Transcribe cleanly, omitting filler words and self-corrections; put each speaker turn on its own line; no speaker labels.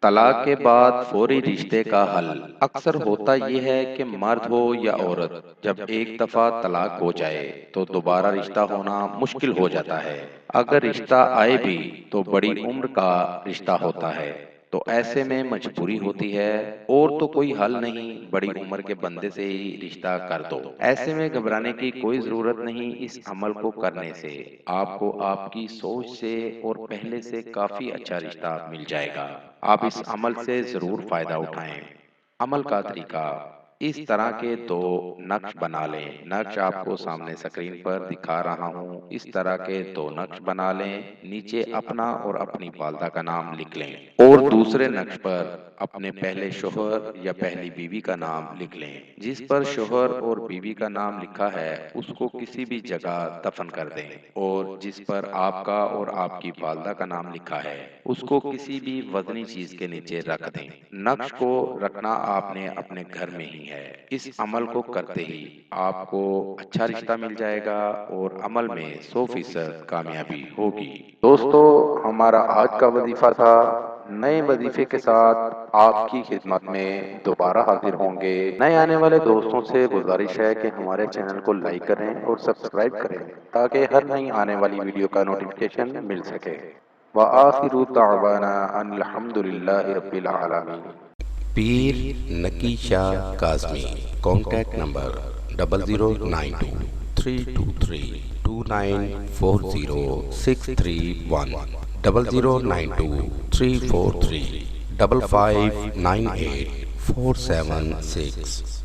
طلاق کے بعد فوری رشتے کا حل اکثر ہوتا یہ ہے کہ مرد ہو یا عورت جب ایک دفعہ طلاق ہو جائے تو دوبارہ رشتہ ہونا مشکل ہو جاتا ہے۔ اگر رشتہ آئے بھی تو بڑی عمر کا رشتہ ہوتا ہے، تو ایسے میں مجبوری ہوتی ہے اور تو کوئی حل نہیں، بڑی عمر کے بندے سے ہی رشتہ کر دو۔ ایسے میں گھبرانے کی کوئی ضرورت نہیں، اس عمل کو کرنے سے آپ کو آپ کی سوچ سے اور پہلے سے کافی اچھا رشتہ مل جائے گا۔ آپ اس عمل سے ضرور فائدہ اٹھائیں۔ عمل کا طریقہ: اس طرح کے دو نقش بنا لیں۔ نقش آپ کو سامنے سکرین پر دکھا رہا ہوں، اس طرح کے دو نقش بنا لیں۔ نیچے اپنا اور اپنی والدہ کا نام لکھ لیں اور دوسرے نقش پر اپنے پہلے شوہر یا پہلی بیوی کا نام لکھ لیں۔ جس پر شوہر اور بیوی کا نام لکھا ہے اس کو کسی بھی جگہ دفن کر دیں، اور جس پر آپ کا اور آپ کی والدہ کا نام لکھا ہے اس کو کسی بھی وزنی چیز کے نیچے رکھ دیں۔ نقش کو رکھنا آپ نے اپنے گھر میں ہی ہے۔ اس عمل کو کرتے ہی آپ کو اچھا رشتہ مل جائے گا اور عمل میں 100% کامیابی ہوگی۔ دوستو، ہمارا آج کا وظیفہ تھا۔ نئے وظیفے کے ساتھ آپ کی خدمت میں دوبارہ حاضر ہوں گے۔ نئے آنے والے دوستوں سے گزارش ہے کہ ہمارے چینل کو لائک کریں اور سبسکرائب کریں تاکہ ہر نئی آنے والی ویڈیو کا نوٹیفیکیشن مل سکے۔ وآخر دعوانا ان الحمد للہ رب العالمین۔
پیر نکی شاہ کاظمی، کانٹیکٹ نمبر 009233294063 00923435598476